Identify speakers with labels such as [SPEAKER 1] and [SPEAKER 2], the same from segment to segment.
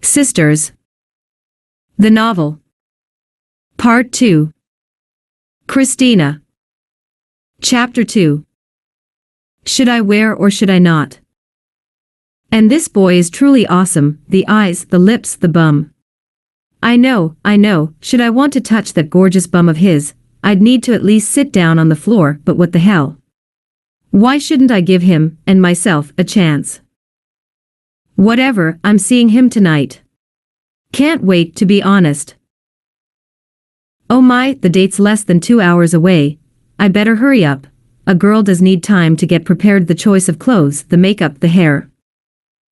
[SPEAKER 1] Sisters. The Novel. Part 2. Kristina. Chapter 2. Should I wear or should I not? And this boy is truly awesome, the eyes, the lips, the bum. I know, should I want to touch that gorgeous bum of his, I'd need to at least sit down on the floor, but what the hell? Why shouldn't I give him, and myself, a chance? Whatever, I'm seeing him tonight. Can't wait, to be honest. Oh my, the date's less than 2 hours away. I better hurry up. A girl does need time to get prepared, the choice of clothes, the makeup, the hair.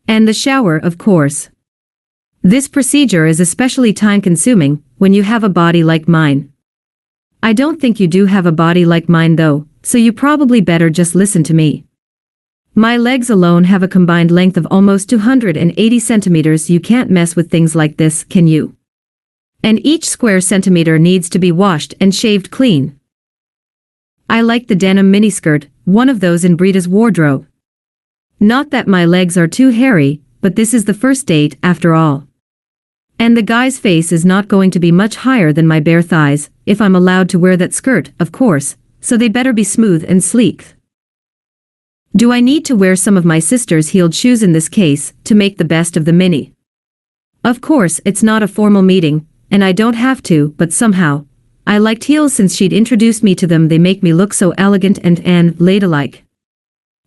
[SPEAKER 1] And the shower, of course. This procedure is especially time-consuming when you have a body like mine. I don't think you do have a body like mine though, so you probably better just listen to me. My legs alone have a combined length of almost 280 centimeters. You can't mess with things like this, can you? And each square centimeter needs to be washed and shaved clean. I like the denim miniskirt, one of those in Britta's wardrobe. Not that my legs are too hairy, but this is the first date, after all. And the guy's face is not going to be much higher than my bare thighs, if I'm allowed to wear that skirt, of course, so they better be smooth and sleek. Do I need to wear some of my sister's heeled shoes in this case, to make the best of the mini? Of course, it's not a formal meeting, and I don't have to, but somehow, I liked heels since she'd introduced me to them. They make me look so elegant and ladylike.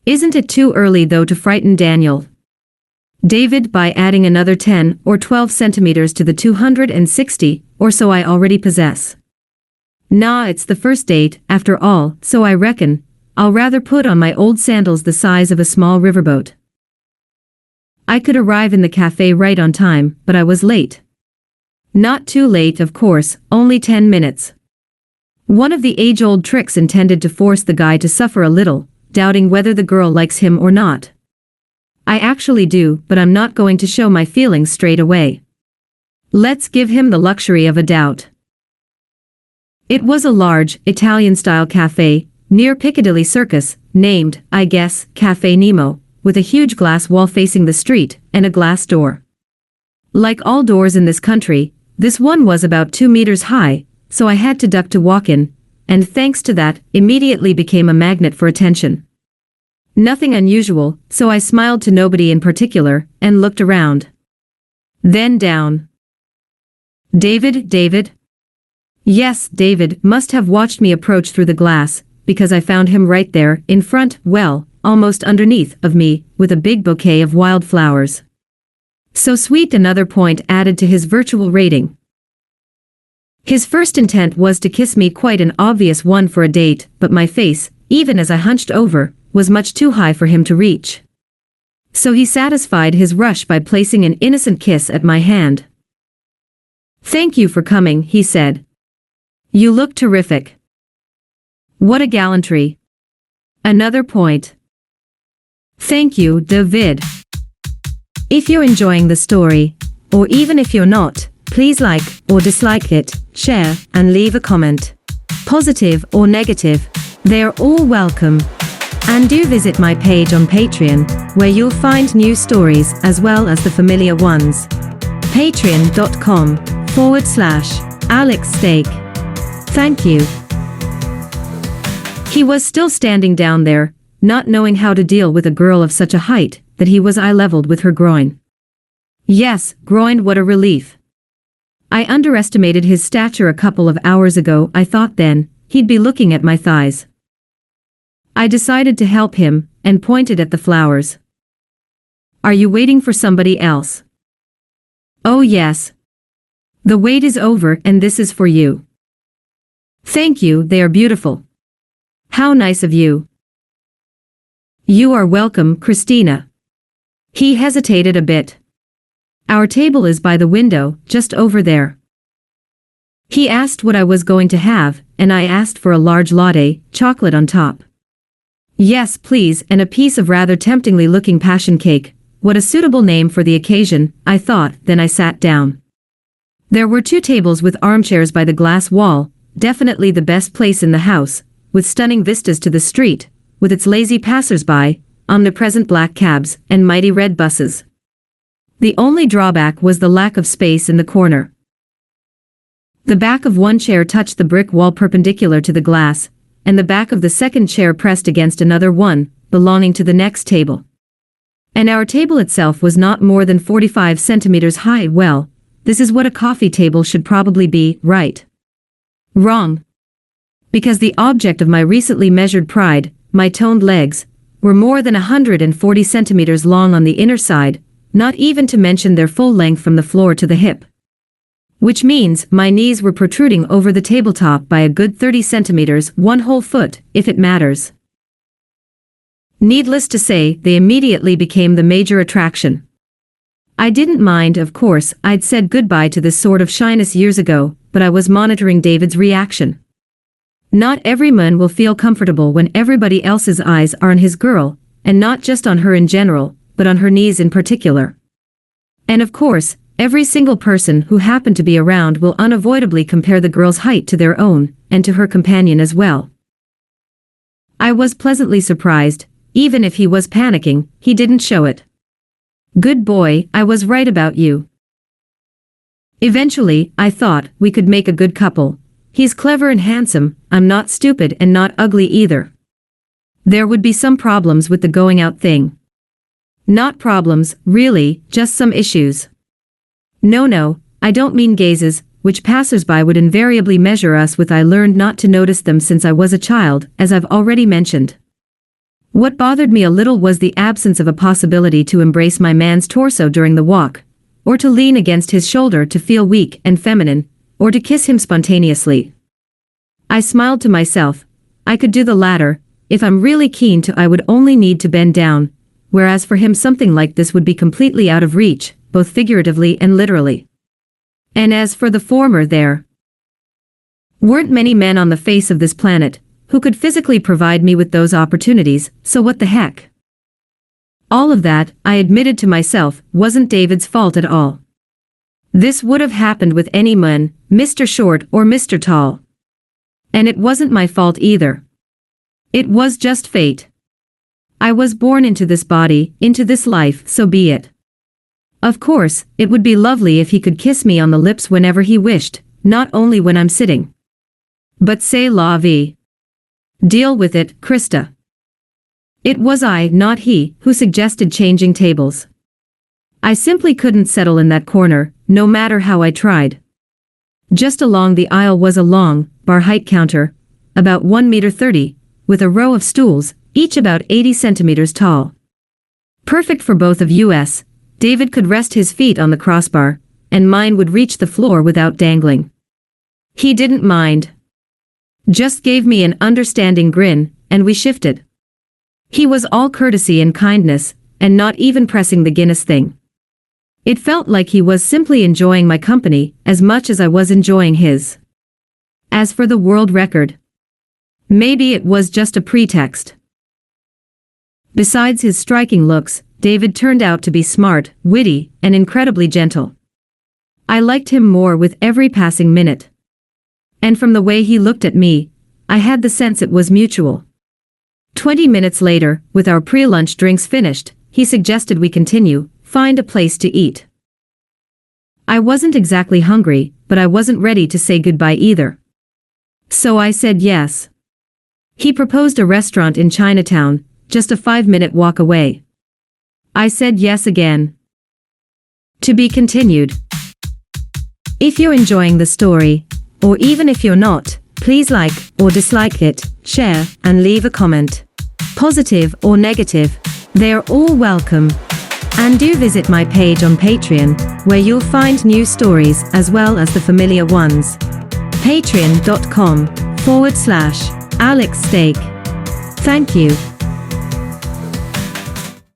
[SPEAKER 1] Isn't it too early though to frighten David by adding another 10 or 12 centimeters to the 260 or so I already possess? Nah, it's the first date, after all, so I reckon I'll rather put on my old sandals the size of a small riverboat. I could arrive in the cafe right on time, but I was late. Not too late, of course, only 10 minutes. One of the age-old tricks intended to force the guy to suffer a little, doubting whether the girl likes him or not. I actually do, but I'm not going to show my feelings straight away. Let's give him the luxury of a doubt. It was a large, Italian-style cafe, near Piccadilly Circus, named, I guess, Cafe Nemo, with a huge glass wall facing the street, and a glass door. Like all doors in this country, this one was about 2 meters high, so I had to duck to walk in, and thanks to that, immediately became a magnet for attention. Nothing unusual, so I smiled to nobody in particular, and looked around. Then down. David? Yes, David must have watched me approach through the glass, because I found him right there, in front, well, almost underneath of me, with a big bouquet of wildflowers. So sweet, another point added to his virtual rating. His first intent was to kiss me, quite an obvious one for a date, but my face, even as I hunched over, was much too high for him to reach. So he satisfied his rush by placing an innocent kiss at my hand. Thank you for coming, he said. You look terrific. What a gallantry. Another point. Thank you, David. If you're enjoying the story, or even if you're not, please like or dislike it, share, and leave a comment. Positive or negative, they're all welcome. And do visit my page on Patreon, where you'll find new stories as well as the familiar ones. patreon.com/AlexSteak. Thank you. He was still standing down there, not knowing how to deal with a girl of such a height that he was eye-leveled with her groin. Yes, groin, what a relief. I underestimated his stature a couple of hours ago. I thought then he'd be looking at my thighs. I decided to help him, and pointed at the flowers. Are you waiting for somebody else? Oh yes. The wait is over, and this is for you. Thank you, they are beautiful. How nice of you. You are welcome, Kristina. He hesitated a bit. Our table is by the window, just over there. He asked what I was going to have, and I asked for a large latte, chocolate on top. Yes, please, and a piece of rather temptingly looking passion cake. What a suitable name for the occasion, I thought, then I sat down. There were 2 tables with armchairs by the glass wall, definitely the best place in the house, with stunning vistas to the street, with its lazy passers-by, omnipresent black cabs, and mighty red buses. The only drawback was the lack of space in the corner. The back of one chair touched the brick wall perpendicular to the glass, and the back of the second chair pressed against another one, belonging to the next table. And our table itself was not more than 45 centimeters high. Well, this is what a coffee table should probably be, right? Wrong. Because the object of my recently measured pride, my toned legs, were more than 140 centimeters long on the inner side, not even to mention their full length from the floor to the hip. Which means my knees were protruding over the tabletop by a good 30 centimeters, 1 whole foot, if it matters. Needless to say, they immediately became the major attraction. I didn't mind, of course. I'd said goodbye to this sort of shyness years ago, but I was monitoring David's reaction. Not every man will feel comfortable when everybody else's eyes are on his girl, and not just on her in general, but on her knees in particular. And of course, every single person who happened to be around will unavoidably compare the girl's height to their own, and to her companion as well. I was pleasantly surprised. Even if he was panicking, he didn't show it. Good boy, I was right about you. Eventually, I thought, we could make a good couple. He's clever and handsome, I'm not stupid and not ugly either. There would be some problems with the going out thing. Not problems, really, just some issues. No, I don't mean gazes, which passers-by would invariably measure us with. I learned not to notice them since I was a child, as I've already mentioned. What bothered me a little was the absence of a possibility to embrace my man's torso during the walk, or to lean against his shoulder to feel weak and feminine, or to kiss him spontaneously. I smiled to myself. I could do the latter. If I'm really keen to, I would only need to bend down, whereas for him something like this would be completely out of reach, both figuratively and literally. And as for the former, there weren't many men on the face of this planet who could physically provide me with those opportunities, so what the heck? All of that, I admitted to myself, wasn't David's fault at all. This would have happened with any man, Mr. Short or Mr. Tall. And it wasn't my fault either. It was just fate. I was born into this body, into this life, so be it. Of course, it would be lovely if he could kiss me on the lips whenever he wished, not only when I'm sitting. But c'est la vie. Deal with it, Krista. It was I, not he, who suggested changing tables. I simply couldn't settle in that corner, no matter how I tried. Just along the aisle was a long, bar height counter, about 1.30 meters, with a row of stools, each about 80 centimeters tall. Perfect for both of us. David could rest his feet on the crossbar, and mine would reach the floor without dangling. He didn't mind. Just gave me an understanding grin, and we shifted. He was all courtesy and kindness, and not even pressing the Guinness thing. It felt like he was simply enjoying my company as much as I was enjoying his. As for the world record, maybe it was just a pretext. Besides his striking looks, David turned out to be smart, witty, and incredibly gentle. I liked him more with every passing minute. And from the way he looked at me, I had the sense it was mutual. 20 minutes later, with our pre-lunch drinks finished, he suggested we continue, find a place to eat. I wasn't exactly hungry, but I wasn't ready to say goodbye either. So I said yes. He proposed a restaurant in Chinatown, just a 5-minute walk away. I said yes again. To be continued. If you're enjoying the story, or even if you're not, please like or dislike it, share, and leave a comment. Positive or negative, they are all welcome. And do visit my page on Patreon, where you'll find new stories as well as the familiar ones. Patreon.com/Alex Steak. Thank you.